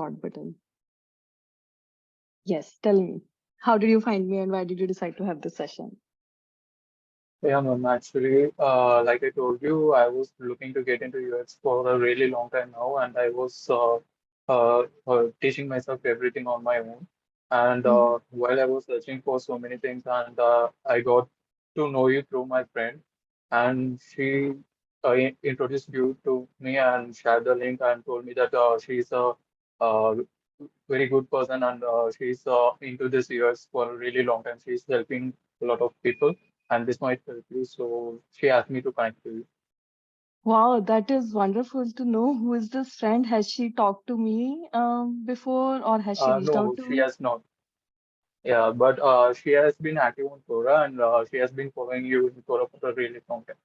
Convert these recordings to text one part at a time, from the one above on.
record button. Yes, tell me. How did you find me and why did you decide to have this session? Yeah, ma'am. Actually, like I told you, I was looking to get into UX for a really long time now, and I was teaching myself everything on my own. And Mhm. while I was searching for so many things, and I got to know you through my friend, and she introduced you to me and shared the link and told me that she's a uh, very good person and she's into this UX for a really long time. She's helping a lot of people and this might help you. So she asked me to connect to you. Wow, that is wonderful to know. Who is this friend? Has she talked to me before or has she reached No, out to she me? has not. Yeah, but she has been active on Quora and she has been following you in Quora for a really long time.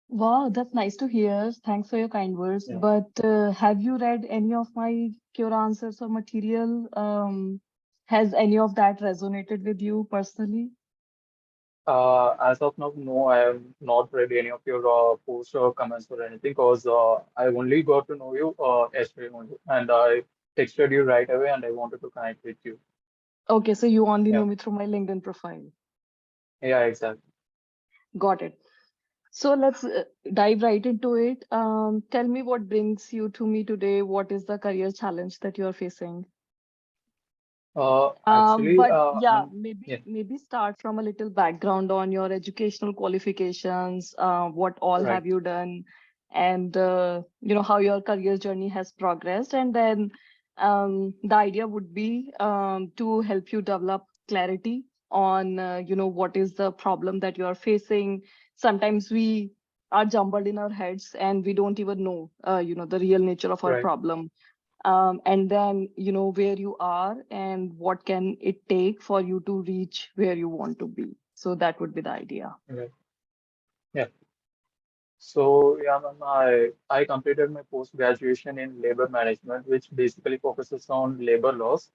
Wow, that's nice to hear. Thanks for your kind words. Yeah. But have you read any of my Cure answers or material? Has any of that resonated with you personally? As of now, no, I have not read any of your posts or comments or anything because I only got to know you yesterday only, and I texted you right away and I wanted to connect with you. Okay, so you only Yeah, know me through my LinkedIn profile. yeah, exactly. Got it. So let's dive right into it. Tell me what brings you to me today. What is the career challenge that you are facing? Actually, But yeah, yeah, maybe start from a little background on your educational qualifications. What all right, have you done, and how your career journey has progressed. And then the idea would be to help you develop clarity on what is the problem that you are facing. Sometimes we are jumbled in our heads and we don't even know the real nature of our right, problem, and then where you are and what can it take for you to reach where you want to be. So that would be the idea. right. Yeah. So yeah, ma'am, I completed my post graduation in labor management, which basically focuses on labor laws.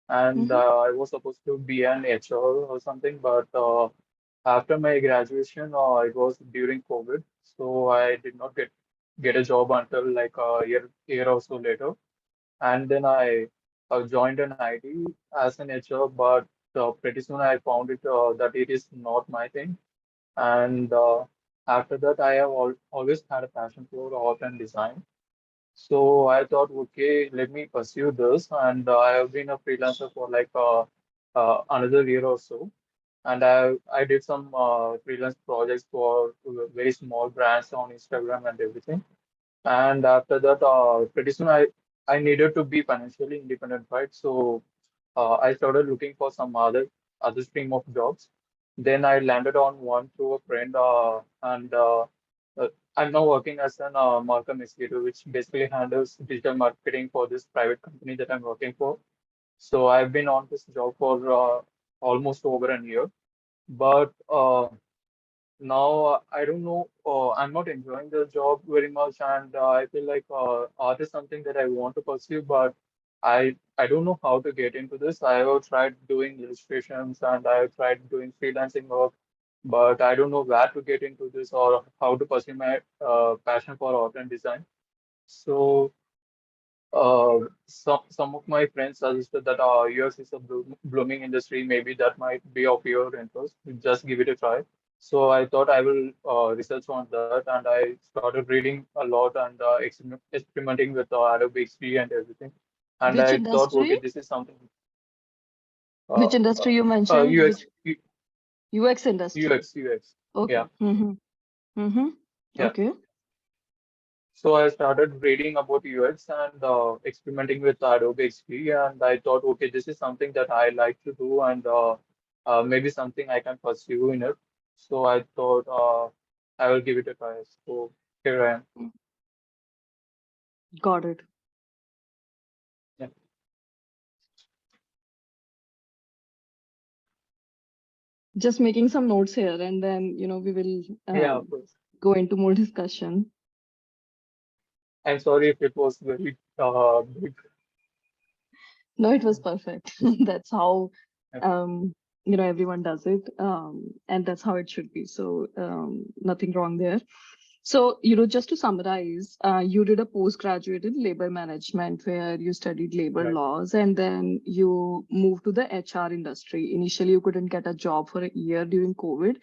And Hmm. I was supposed to be an HR or something, but after my graduation, it was during COVID, so I did not get a job until like a year or so later. And then I joined an IT as an HR, but pretty soon I found it that it is not my thing. And after that, I have always had a passion for art and design. So I thought, okay, let me pursue this. And I have been a freelancer for like another year or so. And I did some freelance projects for very small brands on Instagram and everything. And after that, pretty soon I needed to be financially independent, right? So I started looking for some other stream of jobs. Then I landed on one through a friend, and uh, I'm now working as an marketing executive, which basically handles digital marketing for this private company that I'm working for. So I've been on this job for almost over a year, but now I don't know. I'm not enjoying the job very much, and I feel like art is something that I want to pursue, but I don't know how to get into this. I have tried doing illustrations and I have tried doing freelancing work, but I don't know where to get into this or how to pursue my passion for art and design. So some of my friends suggested that yours is a blooming industry. Maybe that might be of your interest. Just give it a try. So I thought I will research on that, and I started reading a lot and experimenting with Adobe XD and everything. And Which I thought, okay, industry? this is something. Which Uh, industry you mentioned? UX, Which UX industry? UX. Okay. Yeah, Mm-hmm. Mm-hmm. yeah. Okay. So I started reading about UX and experimenting with Adobe XD, and I thought, okay, this is something that I like to do, and maybe something I can pursue in it. So I thought I will give it a try. So here I am. Got it. Yeah, Just making some notes here, and then we will yeah, of course. go into more discussion. I'm sorry if it was very big. No, it was perfect. That's how Yeah, everyone does it, and that's how it should be. So nothing wrong there. So, just to summarize, you did a postgraduate in labor management where you studied labor Right. laws and then you moved to the HR industry. Initially, you couldn't get a job for a year during COVID.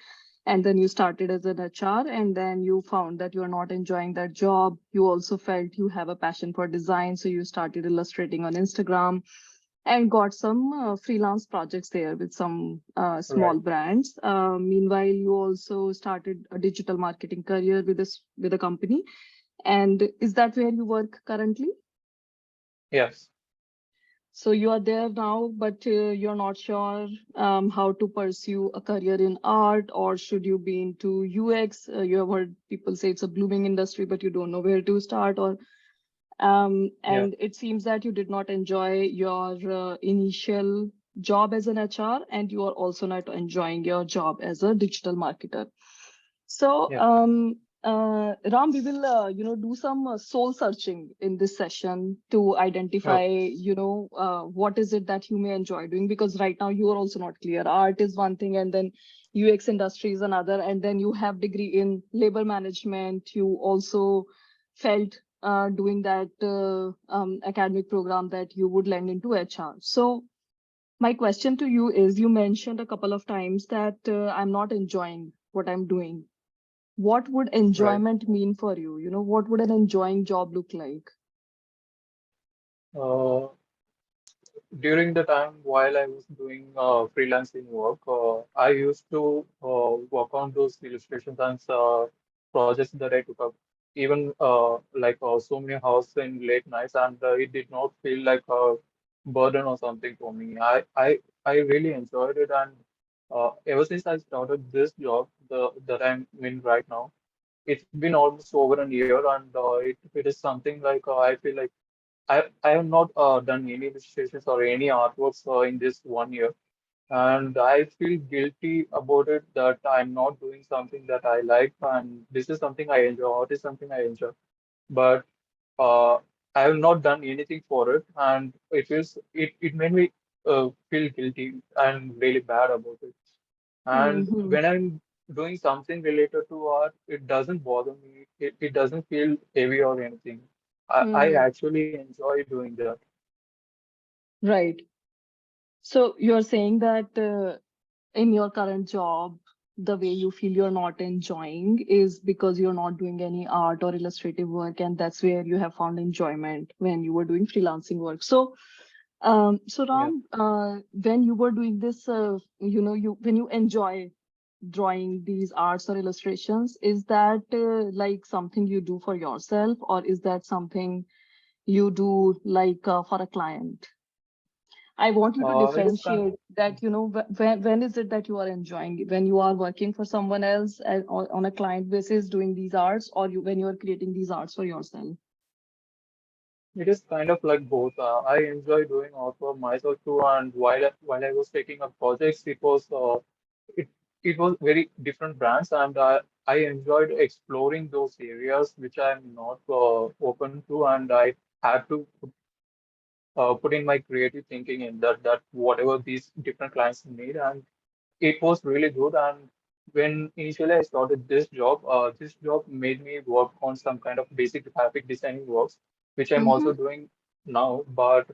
And then you started as an HR and then you found that you're not enjoying that job. You also felt you have a passion for design. So you started illustrating on Instagram and got some freelance projects there with some small Right. brands. Meanwhile, you also started a digital marketing career with with a company. And is that where you work currently? Yes. So you are there now, but you're not sure how to pursue a career in art, or should you be into UX? You have heard people say it's a blooming industry, but you don't know where to start, or Yeah. and it seems that you did not enjoy your initial job as an HR, and you are also not enjoying your job as a digital marketer. So, Yeah. Ram, we will, do some soul searching in this session to identify, Okay. what is it that you may enjoy doing? Because right now you are also not clear. Art is one thing, and then UX industry is another, and then you have degree in labor management. You also felt doing that academic program that you would lend into HR. So my question to you is, you mentioned a couple of times that I'm not enjoying what I'm doing. What would Right. enjoyment mean for you? What would an enjoying job look like? Uh, During the time while I was doing freelancing work, I used to work on those illustrations and projects that I took up, even so many houses in late nights, and it did not feel like a burden or something for me. I really enjoyed it, and ever since I started this job, the that I'm in right now, it's been almost over a year, and it is something like I feel like I have not done any illustrations or any artworks in this 1 year, and I feel guilty about it that I'm not doing something that I like, and this is something I enjoy. Art is something I enjoy, but uh, I have not done anything for it, and it made me feel guilty and really bad about it. And Hmm. when I'm doing something related to art, it doesn't bother me. It doesn't feel heavy or anything. I Hmm. actually enjoy doing that. Right. So you're saying that in your current job, the way you feel you're not enjoying is because you're not doing any art or illustrative work, and that's where you have found enjoyment when you were doing freelancing work. So Yeah. Ram, when you were doing this, you when you enjoy drawing these arts or illustrations, is that like something you do for yourself, or is that something you do like for a client? I want you to It is kind. differentiate that, when is it that you are enjoying? When you are working for someone else on a client basis doing these arts, or when you are creating these arts for yourself? It is kind of like both. I enjoy doing art for myself too, and while I was taking up projects, it it was very different brands, and I enjoyed exploring those areas which I'm not open to, and I had to put in my creative thinking in that whatever these different clients need, and it was really good. And when initially I started this job made me work on some kind of basic graphic designing works, which I'm also Mm-hmm. doing now. But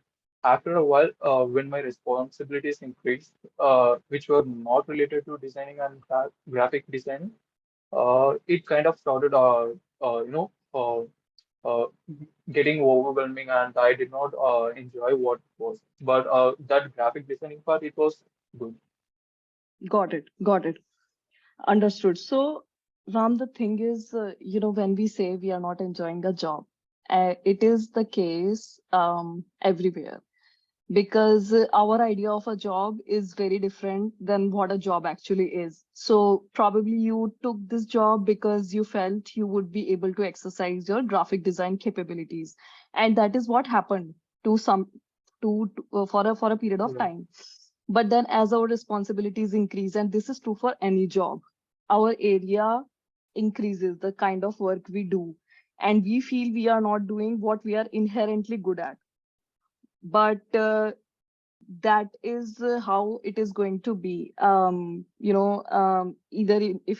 after a while, when my responsibilities increased, which were not related to designing and graphic designing, it kind of started, uh, you know, uh, uh, getting overwhelming, and I did not enjoy what it was. But that graphic designing part, it was good. Got it. Got it. Understood. So, Ram, the thing is, when we say we are not enjoying a job, it is the case everywhere, because our idea of a job is very different than what a job actually is. So probably you took this job because you felt you would be able to exercise your graphic design capabilities, and that is what happened to some for a period of Right. time. But then as our responsibilities increase, and this is true for any job, our area increases, the kind of work we do, and we feel we are not doing what we are inherently good at. But that is how it is going to be. If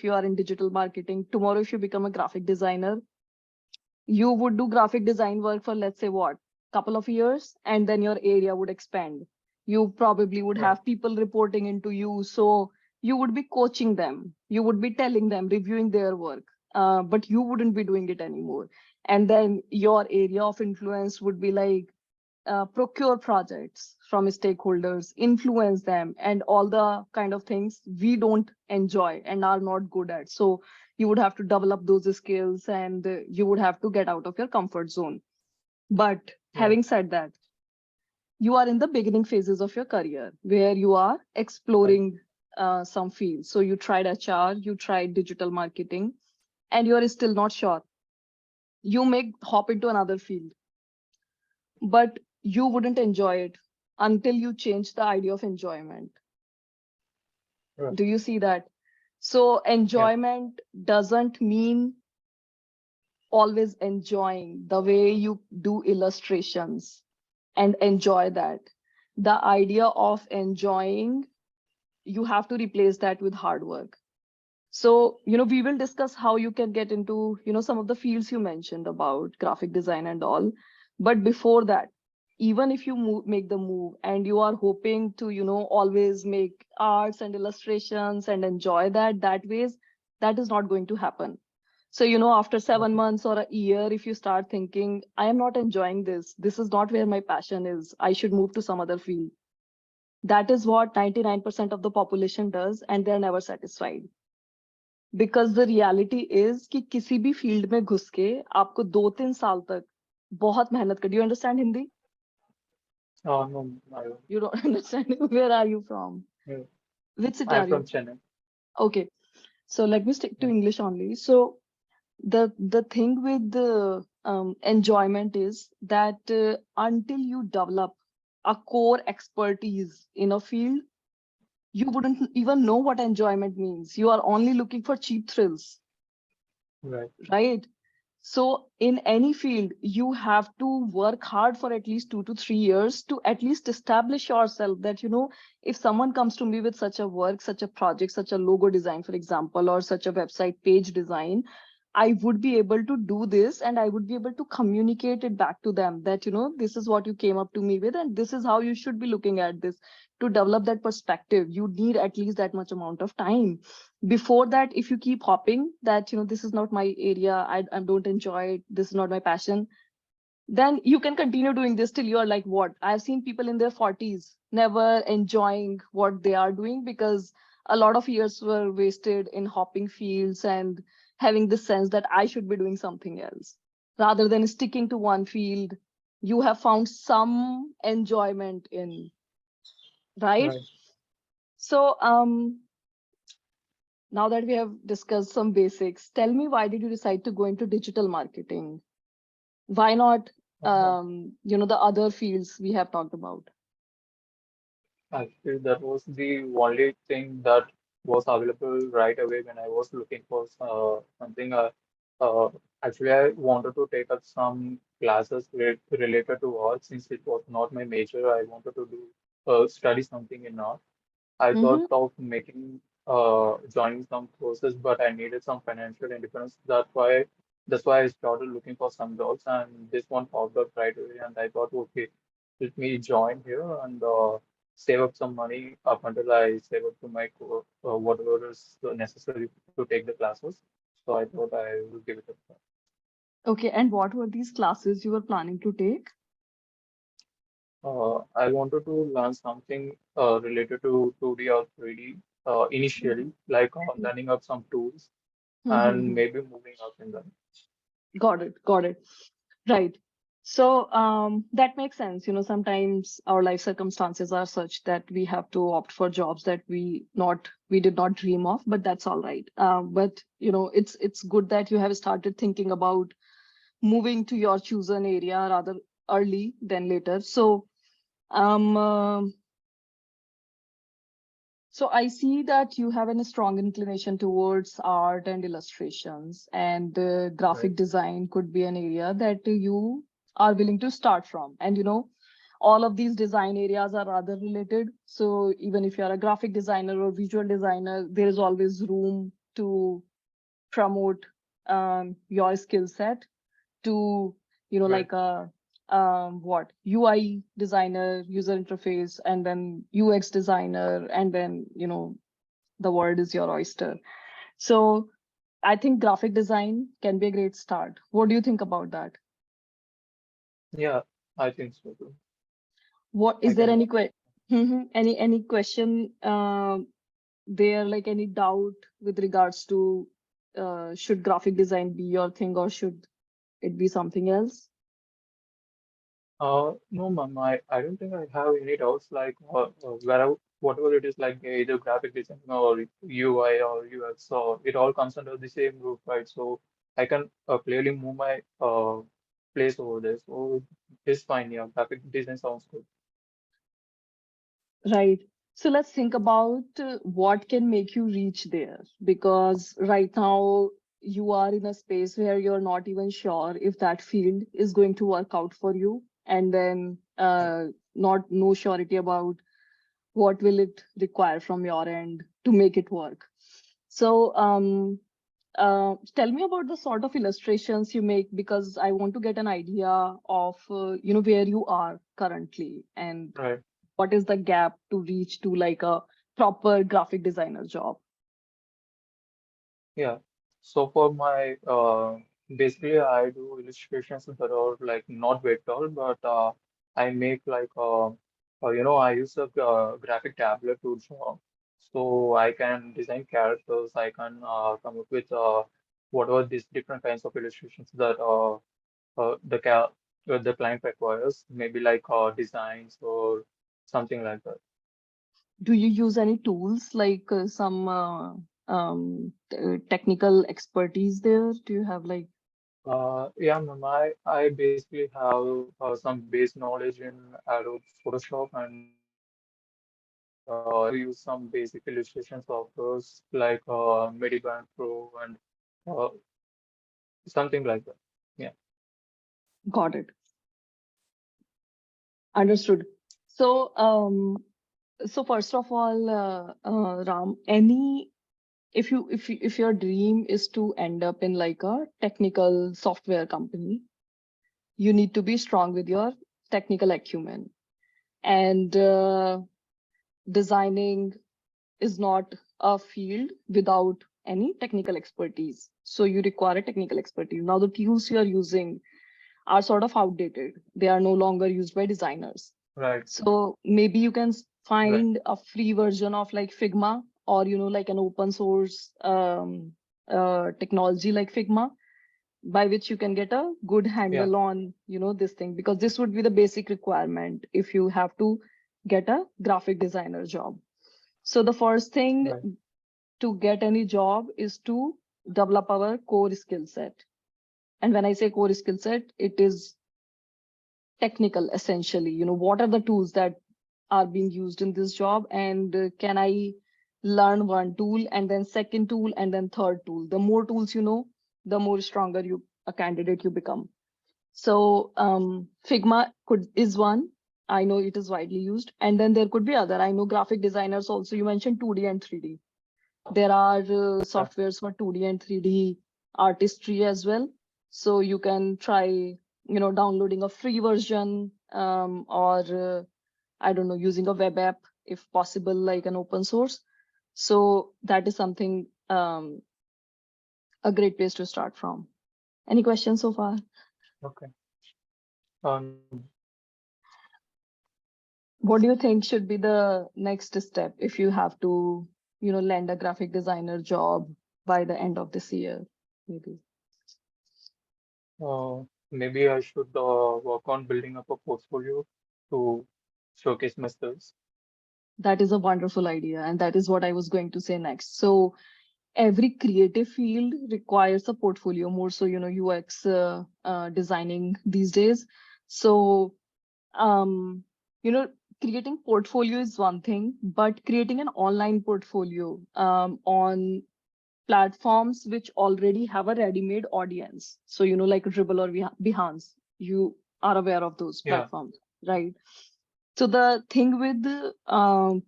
you are in digital marketing, tomorrow, if you become a graphic designer, you would do graphic design work for, let's say, what, couple of years, and then your area would expand. You probably would Right. have people reporting into you. So you would be coaching them, you would be telling them, reviewing their work, but you wouldn't be doing it anymore. And then your area of influence would be like, procure projects from stakeholders, influence them, and all the kind of things we don't enjoy and are not good at. So you would have to develop those skills, and you would have to get out of your comfort zone. But Right. having said that, you are in the beginning phases of your career where you are Right. exploring some fields. So you tried HR, you tried digital marketing, and you are still not sure. You may hop into another field, but you wouldn't enjoy it until you change the idea of enjoyment. Right. Do you see that? So Yeah. enjoyment doesn't mean always enjoying the way you do illustrations and enjoy that. The idea of enjoying, you have to replace that with hard work. So, we will discuss how you can get into, some of the fields you mentioned about graphic design and all. But before that, even if you make the move and you are hoping to, always make arts and illustrations and enjoy that ways, that is not going to happen. So, after seven Okay. months or a year, if you start thinking, I am not enjoying this is not where my passion is, I should move to some other field. That is what 99% of the population does, and they're never satisfied. Because the reality is कि किसी भी field में घुस के आपको 2-3 साल तक बहुत मेहनत कर. Do understand Hindi? No, I don't. You don't understand? Where are you from? Yeah. Which city I'm are you? from Chennai. Okay, so let me stick to Yeah. English only. So the thing with the enjoyment is that until you develop a core expertise in a field, you wouldn't even know what enjoyment means. You are only looking for cheap thrills, Right. right? So in any field, you have to work hard for at least 2 to 3 years to at least establish yourself that, if someone comes to me with such a work, such a project, such a logo design, for example, or such a website page design, I would be able to do this, and I would be able to communicate it back to them that, this is what you came up to me with, and this is how you should be looking at this. To develop that perspective, you need at least that much amount of time. Before that, if you keep hopping that, this is not my area, I don't enjoy it, this is not my passion, then you can continue doing this till you're like, what, I've seen people in their 40s never enjoying what they are doing because a lot of years were wasted in hopping fields and having this sense that I should be doing something else rather than sticking to one field you have found some enjoyment in, right? Right. So now that we have discussed some basics, tell me, why did you decide to go into digital marketing? Why not, Uh, the other fields we have talked about? Actually, that was the only thing that was available right away when I was looking for something. Uh, Actually, I wanted to take up some classes related to art since it was not my major. I wanted to do study something in art. I thought Mm-hmm. of making joining some courses, but I needed some financial independence. That's why I started looking for some jobs, and this one popped up right away. And I thought, okay, let me join here and save up some money up until I save up to my whatever is necessary to take the classes. So I thought I will give it a try. Okay, and what were these classes you were planning to take? I wanted to learn something related to 2D or 3D initially, like learning up some tools and Mm-hmm. maybe moving up in them. Got it, got it. Right. So that makes sense. Sometimes our life circumstances are such that we have to opt for jobs that we did not dream of, but that's all right. But it's good that you have started thinking about moving to your chosen area rather early than later. Um, uh, so I see that you have a strong inclination towards art and illustrations, and Right. graphic design could be an area that you are willing to start from. And all of these design areas are rather related. So even if you're a graphic designer or visual designer, there is always room to promote your skill set to, Right. like a what UI designer, user interface, and then UX designer, and then the world is your oyster. So I think graphic design can be a great start. What do you think about that? Yeah, I think so too. What I is there can. any any question there, like any doubt with regards to should graphic design be your thing or should it be something else? No, ma'am, I don't think I have any doubts like wherever whatever it is like either graphic design or UI or UX, so it all comes under the same roof, right? So I can clearly move my place over there. So it's fine. Yeah, graphic design sounds good. Right. So let's think about what can make you reach there. Because right now you are in a space where you're not even sure if that field is going to work out for you. And then not no surety about what will it require from your end to make it work. So tell me about the sort of illustrations you make because I want to get an idea of where you are currently and Right. what is the gap to reach to like a proper graphic designer job. Yeah. So for my basically I do illustrations that are like not vector, but I make like I use a graphic tablet to draw. So I can design characters. I can come up with whatever these different kinds of illustrations that the client requires. Maybe like designs or something like that. Do you use any tools like some technical expertise there? Do you have like Yeah, ma'am, I basically have some base knowledge in Adobe Photoshop and I do use some basic illustration softwares like Mediband Pro and uh, something like that. Yeah, got it? Understood. So so first of all, Ram, any if your dream is to end up in like a technical software company, you need to be strong with your technical acumen. And designing is not a field without any technical expertise. So you require a technical expertise. Now the tools you are using are sort of outdated. They are no longer used by designers. right, So maybe you can right. find a free version of like Figma or like an open source technology like Figma by which you can get a good Yeah, handle on this thing, because this would be the basic requirement if you have to get a graphic designer job. So the first thing right, to get any job is to develop our core skill set. And when I say core skill set, it is technical essentially. What are the tools that are being used in this job, and can I learn one tool and then second tool and then third tool? The more tools you know, the more stronger you a candidate you become. So Figma is one. I know it is widely used, and then there could be other. I know graphic designers also. You mentioned 2D and 3D. There are yeah, softwares for 2D and 3D artistry as well. So you can try, downloading a free version, or I don't know, using a web app if possible, like an open source. So that is something, a great place to start from. Any questions so far? okay. No, What do you think should be the next step if you have to, land a graphic designer job by the end of this year, maybe? maybe I should work on building up a portfolio to showcase my skills. That is a wonderful idea. And that is what I was going to say next. So every creative field requires a portfolio, more so, UX designing these days. So, um, you know, creating portfolio is one thing, but creating an online portfolio on platforms which already have a ready-made audience. So, like Dribble or Behance, you are aware of those Yeah, platforms, right? So the thing with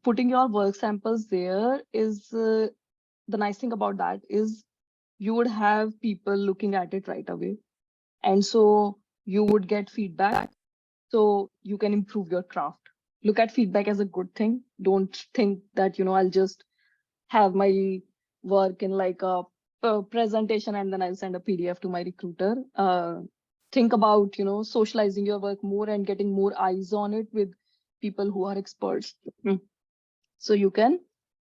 putting your work samples there is the nice thing about that is you would have people looking at it right away. And so you would get feedback so you can improve your craft. Look at feedback as a good thing. Don't think that, I'll just have my work in like a presentation and then I'll send a PDF to my recruiter. Think about, socializing your work more and getting more eyes on it with people who are experts. Mm. So you can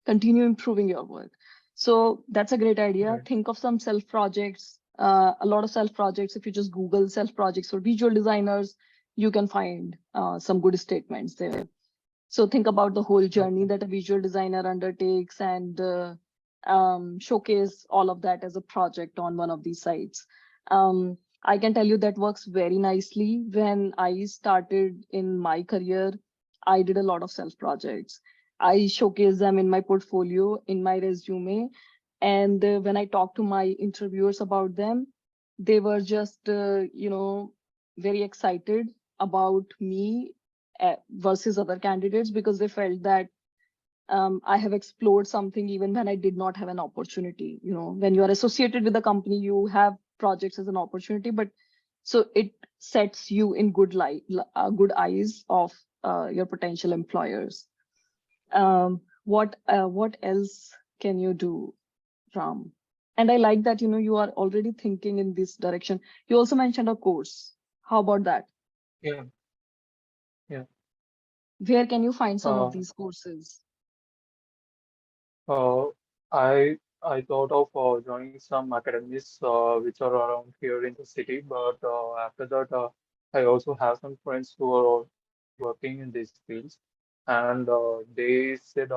continue improving your work. So that's a great idea. Right. Think of some self projects, a lot of self projects. If you just Google self projects for visual designers, you can find some good statements there. So think about the whole journey Okay. that a visual designer undertakes and showcase all of that as a project on one of these sites. I can tell you that works very nicely. When I started in my career, I did a lot of self projects. I showcase them in my portfolio, in my resume. And when I talk to my interviewers about them, they were just, very excited about me versus other candidates because they felt that I have explored something even when I did not have an opportunity. When you are associated with a company, you have projects as an opportunity, but so it sets you in good light, good eyes of your potential employers. What else can you do, Ram? And I like that you are already thinking in this direction. You also mentioned a course. How about that? Yeah. Yeah. Where can you find some of Uh, these courses? uh, I thought of joining some academies which are around here in the city, but after that, I also have some friends who are already working in these fields, and they said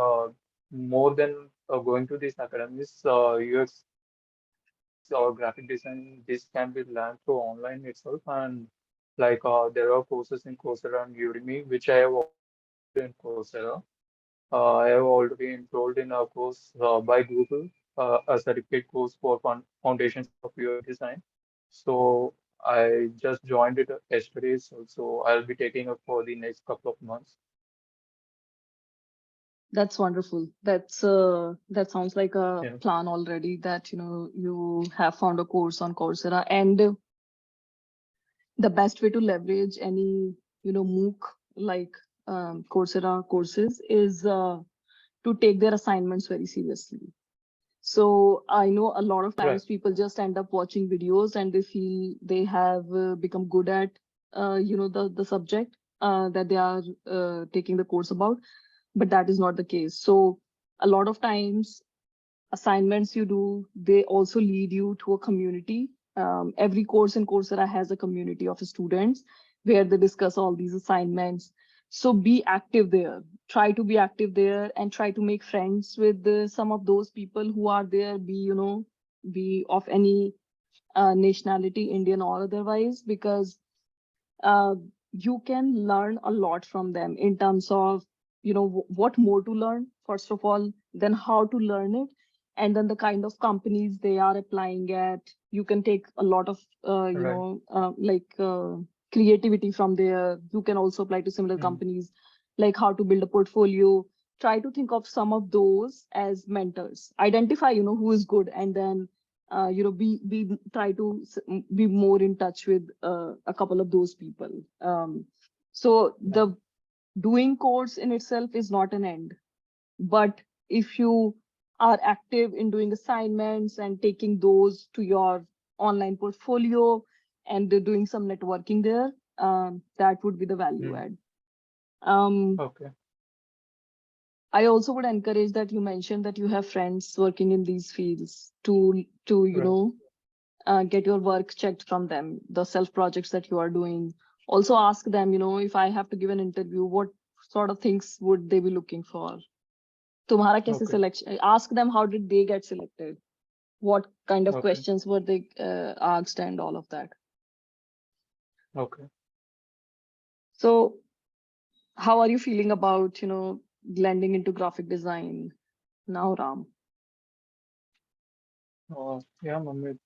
more than going to these academies, UX or graphic design, this can be learned through online itself, and like there are courses in Coursera and Udemy, which I have already enrolled in Coursera. I have already enrolled in a course by Google, a certificate course for foundations of UX design. So I just joined it yesterday, so I'll be taking it for the next couple of months. That's wonderful. That sounds like a Yeah, plan already that you have found a course on Coursera. And the best way to leverage any MOOC like Coursera courses is to take their assignments very seriously. So I know a lot of right. times people just end up watching videos and they feel they have become good at the subject that they are taking the course about, but that is not the case. So a lot of times assignments you do, they also lead you to a community. Every course in Coursera has a community of students where they discuss all these assignments. So be active there. Try to be active there and try to make friends with some of those people who are there. Be of any nationality, Indian or otherwise, because uh, you can learn a lot from them in terms of what more to learn first of all, then how to learn it, and then the kind of companies they are applying at. You can take a lot of Right. creativity from there. You can also apply to similar Mm, companies, like how to build a portfolio. Try to think of some of those as mentors. Identify who is good, and then be try to be more in touch with a couple of those people. So right. the doing course in itself is not an end, but if you are active in doing assignments and taking those to your online portfolio and doing some networking there, that would be the value Mm, add. um, okay. I also would encourage that you mentioned that you have friends working in these fields to Right. get your work checked from them, the self projects that you are doing. Also ask them, if I have to give an interview, what sort of things would they be looking for? Tumhara kaise Okay. selection? Ask them how did they get selected? What kind of Okay. questions were they asked and all of that. Okay. So how are you feeling about, blending into graphic design now, Ram? Yeah, Mamit.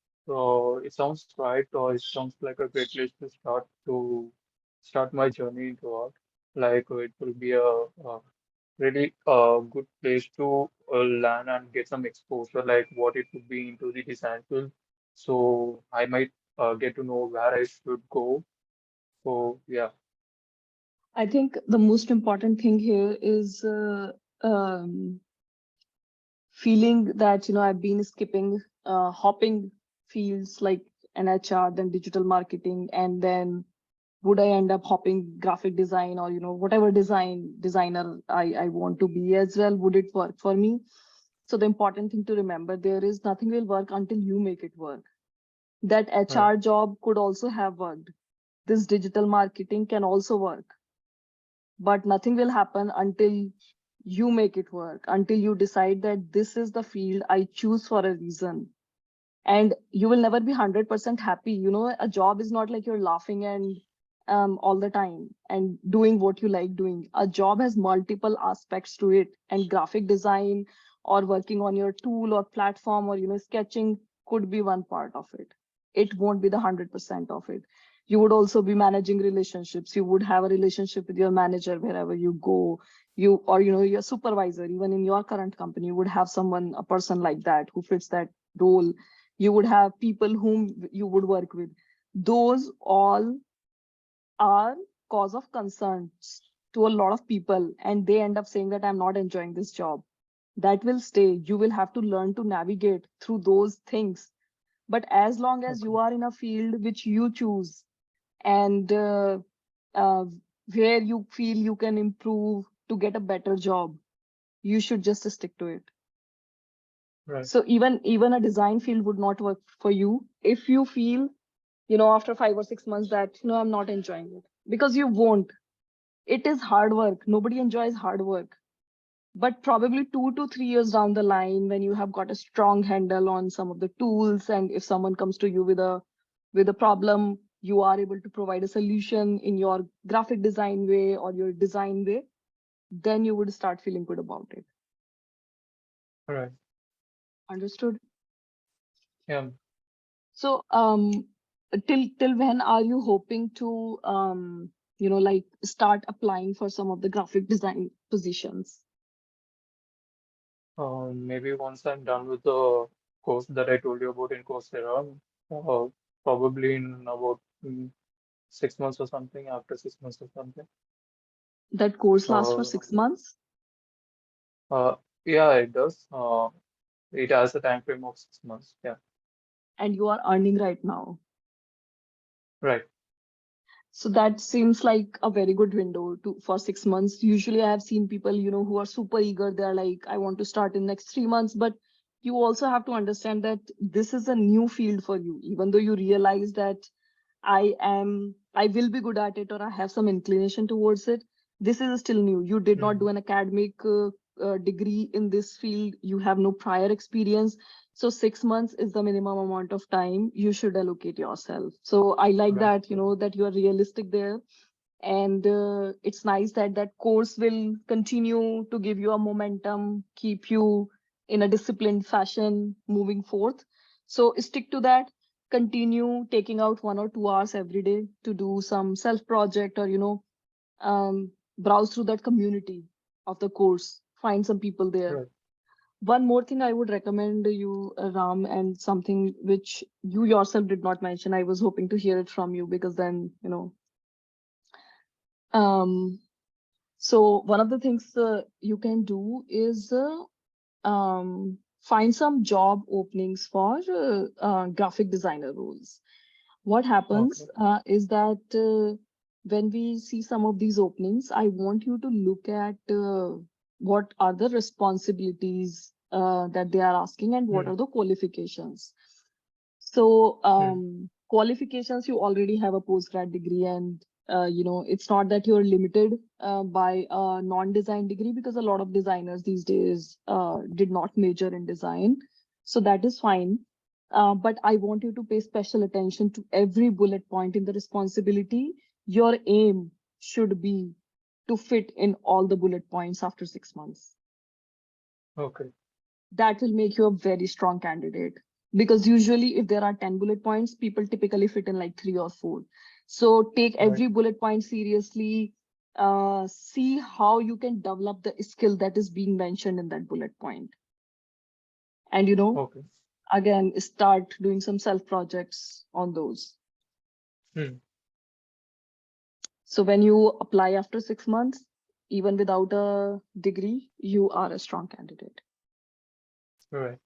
It sounds right. It sounds like a great place to start my journey into art. Like it will be a really good place to learn and get some exposure, like what it would be into the design field. So I might get to know where I should go. So yeah. I think the most important thing here is feeling that, I've been skipping, hopping fields like an HR, then digital marketing, and then would I end up hopping graphic design or, whatever designer I want to be as well? Would it work for me? So the important thing to remember there is nothing will work until you make it work. That Right. HR job could also have worked. This digital marketing can also work, but nothing will happen until you make it work, until you decide that this is the field I choose for a reason. And you will never be 100% happy. A job is not like you're laughing and all the time and doing what you like doing. A job has multiple aspects to it, and graphic design or working on your tool or platform or sketching could be one part of it. It won't be the 100% of it. You would also be managing relationships. You would have a relationship with your manager wherever you go. You or your supervisor, even in your current company, you would have someone, a person like that who fits that role. You would have people whom you would work with. Those all are cause of concerns to a lot of people, and they end up saying that I'm not enjoying this job. That will stay. You will have to learn to navigate through those things. But as long as Okay. you are in a field which you choose, and uh, where you feel you can improve to get a better job, you should just stick to it. Right. So even a design field would not work for you if you feel, after 5 or 6 months that, I'm not enjoying it, because you won't. It is hard work. Nobody enjoys hard work. But probably 2 to 3 years down the line, when you have got a strong handle on some of the tools, and if someone comes to you with a problem, you are able to provide a solution in your graphic design way or your design way, then you would start feeling good about it. Right. Understood? Yeah. So, till when are you hoping to, like start applying for some of the graphic design positions? Maybe once I'm done with the course that I told you about in Coursera, uh, probably in about 6 months or something, after 6 months or something. That course lasts for Uh, 6 months, uh, yeah, it does. It has a time frame of 6 months. Yeah, and you are earning right now. right. So that seems like a very good window to for 6 months. Usually, I have seen people, who are super eager. They're like, I want to start in next 3 months. But you also have to understand that this is a new field for you, even though you realize that I will be good at it or I have some inclination towards it. This is still new. You did not Mm, do an academic degree in this field. You have no prior experience. So 6 months is the minimum amount of time you should allocate yourself. So I like right. that, that you are realistic there. And it's nice that that course will continue to give you a momentum, keep you in a disciplined fashion moving forth. So stick to that. Continue taking out 1 or 2 hours every day to do some self project, or browse through that community of the course, find some people there. Right. One more thing I would recommend you, Ram, and something which you yourself did not mention, I was hoping to hear it from you, because then, um so one of the things you can do is find some job openings for graphic designer roles. What happens Okay. is that when we see some of these openings, I want you to look at what are the responsibilities that they are asking, and what Mm, are the qualifications. So mm, qualifications, you already have a postgrad degree, and it's not that you're limited by a non-design degree, because a lot of designers these days did not major in design. So that is fine. But I want you to pay special attention to every bullet point in the responsibility. Your aim should be to fit in all the bullet points after 6 months. okay. That will make you a very strong candidate, because usually if there are 10 bullet points, people typically fit in like 3 or 4. So take Right. every bullet point seriously. see how you can develop the skill that is being mentioned in that bullet point. And, Okay. again, start doing some self projects on those. Hmm. So when you apply after 6 months, even without a degree, you are a strong candidate. Right.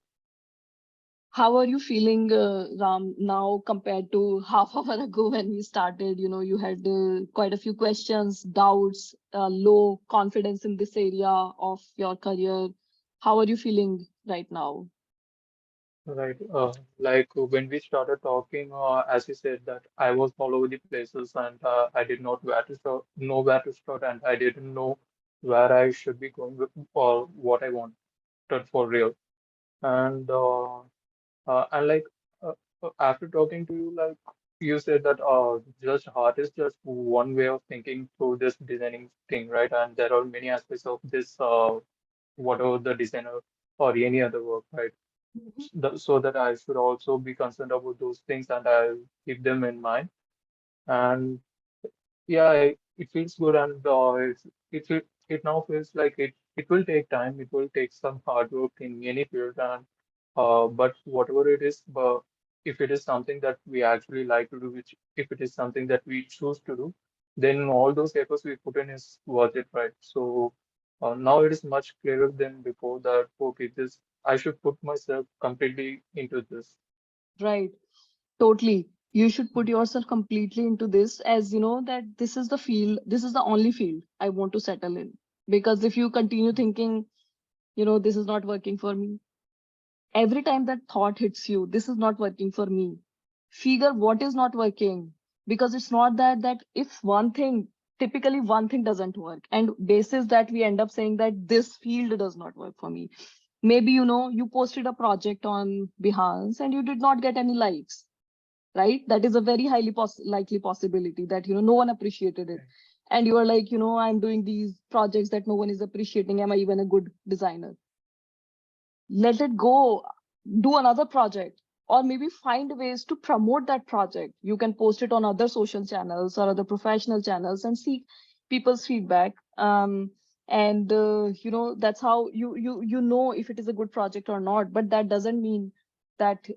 How are you feeling, Ram, now compared to half an hour ago when we started? You had quite a few questions, doubts, low confidence in this area of your career. How are you feeling right now? Right. Like when we started talking, as you said that I was all over the places and I did not where to start, know where to start, and I didn't know where I should be going with or what I wanted for real. And like uh, after talking to you, like you said that just art is just one way of thinking through this designing thing, right? And there are many aspects of this, whatever the designer or any other work, right? Mhm. So that I should also be concerned about those things and I'll keep them in mind. And yeah, it feels good and it now feels like it will take time. It will take some hard work in any field, and but whatever it is, but if it is something that we actually like to do, which if it is something that we choose to do, then all those efforts we put in is worth it, right? So now it is much clearer than before that okay, this I should put myself completely into this. Right. Totally. You should put yourself completely into this, as you know that this is the field, this is the only field I want to settle in. Because if you continue thinking, this is not working for me, every time that thought hits you, this is not working for me, figure what is not working. Because it's not that if one thing, typically one thing doesn't work, and basis that we end up saying that this field does not work for me. Maybe, you posted a project on Behance and you did not get any likes, right? That is a very highly likely possibility that, no one appreciated it. And you are like, I'm doing these projects that no one is appreciating. Am I even a good designer? Let it go, do another project, or maybe find ways to promote that project. You can post it on other social channels or other professional channels and seek people's feedback. And that's how you know if it is a good project or not. But that doesn't mean that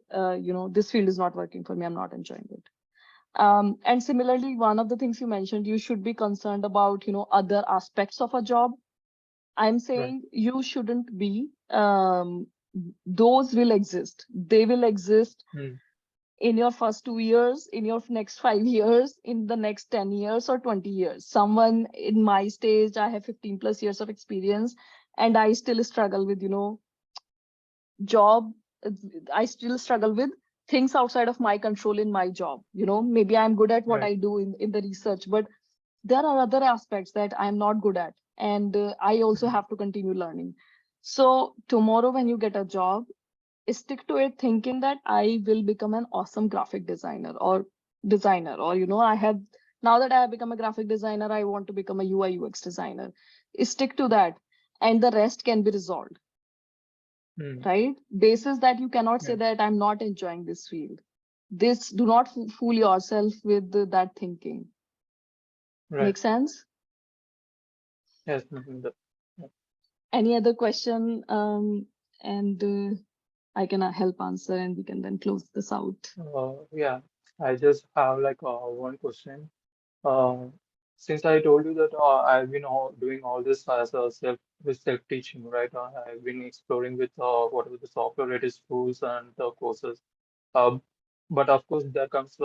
this field is not working for me, I'm not enjoying it. And similarly, one of the things you mentioned, you should be concerned about other aspects of a job. I'm Right. saying you shouldn't be. Those will exist. They will exist Hmm. in your first 2 years, in your next 5 years, in the next 10 years or 20 years. Someone in my stage, I have 15 plus years of experience, and I still struggle with, job. I still struggle with things outside of my control in my job. Maybe I'm good at what Right. I do in the research, but there are other aspects that I'm not good at, and I also Hmm. have to continue learning. So tomorrow when you get a job, stick to it thinking that I will become an awesome graphic designer, or I have, now that I have become a graphic designer, I want to become a UI UX designer. Stick to that, and the rest can be resolved, Hmm. right? Basis that you cannot say Yes. that I'm not enjoying this field. This, do not fool yourself with that thinking. Right. Make sense? Yes. Mhm, yeah. Any other question? And I can help answer, and we can then close this out. Yeah, I just have like one question. Uh, since I told you that I've been doing all this as a self-teaching, right? I've been exploring with whatever the software it is, tools and the courses. Um, but of course, there comes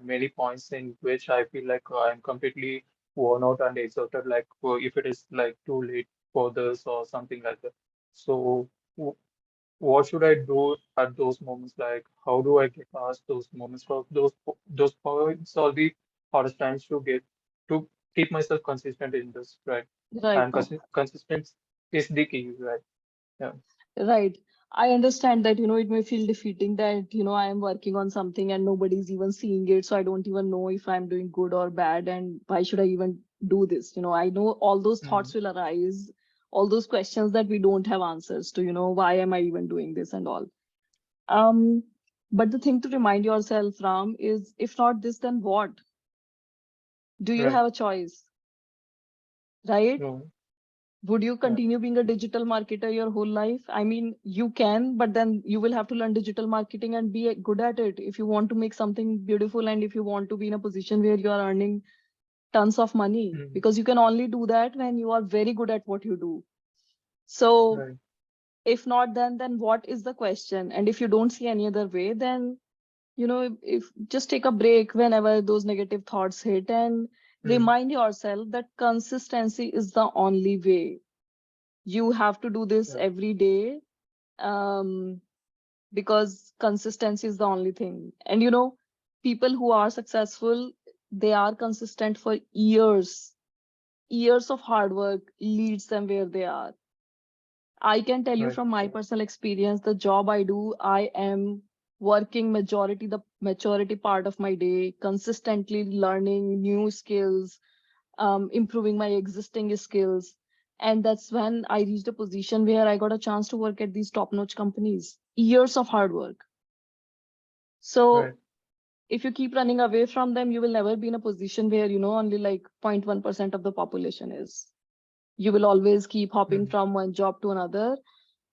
many points in which I feel like I'm completely worn out and exhausted. Like if it is like too late for this or something like that. So. What should I do at those moments? Like, how do I get past those moments? For those points are the hardest times to get to keep myself consistent in this, right? Right. And consistent is the key, right? Yeah. Right. I understand that, it may feel defeating that, I am working on something and nobody's even seeing it. So I don't even know if I'm doing good or bad. And why should I even do this? I know all those Mm, thoughts will arise, all those questions that we don't have answers to, why am I even doing this and all. Um, but the thing to remind yourself, Ram, is if not this, then what? Do you right. have a choice? right? No. Would you Yeah. continue being a digital marketer your whole life? I mean, you can, but then you will have to learn digital marketing and be good at it if you want to make something beautiful and if you want to be in a position where you are earning tons of money, Mm. because you can only do that when you are very good at what you do. So Right. if not, then what is the question? And if you don't see any other way, then if just take a break whenever those negative thoughts hit and Mm. remind yourself that consistency is the only way. You have to do this Yeah. every day, um, because consistency is the only thing. And people who are successful, they are consistent for years. Years of hard work leads them where they are. I can tell you Right. from my personal experience, the job I do, I am working the majority part of my day, consistently learning new skills, improving my existing skills. And that's when I reached a position where I got a chance to work at these top-notch companies. Years of hard work. Right. So if you keep running away from them, you will never be in a position where, only like 0.1% of the population is. You will always keep hopping Mm. from one job to another,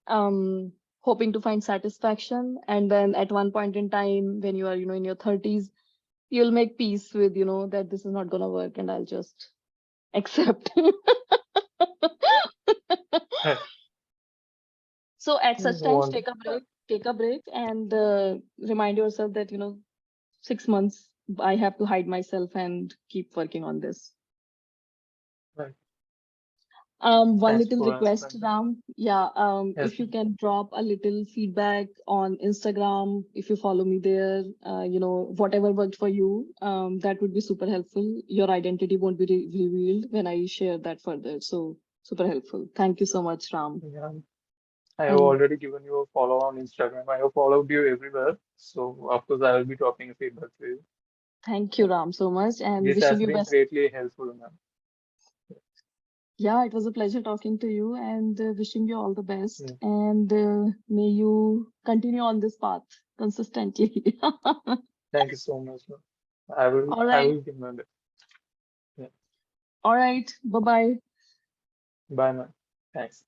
um, hoping to find satisfaction. And then at one point in time, when you are, in your 30s, you'll make peace with, that this is not going to work and I'll just accept. Right. So at such times, One. take a break and remind yourself that, 6 months, I have to hide myself and keep working on this. Right. One Thanks little for request, answering that. Ram. Yeah, Yes, if you ma'am. can drop a little feedback on Instagram, if you follow me there, whatever worked for you, that would be super helpful. Your identity won't be revealed when I share that further. So super helpful. Thank you so much, Ram. Yeah. I have Hmm. already given you a follow on Instagram. I have followed you everywhere. So of course I will be dropping a feedback to you. Thank you, Ram, so much, and This wishing has you been best. greatly helpful, ma'am. Yeah, it was a pleasure talking to you and wishing you all the best. Yeah. And may you continue on this path consistently. Thank you so much, ma'am. I will All I right. will give my best. Yeah. All right. Bye bye. Bye, ma'am. Thanks.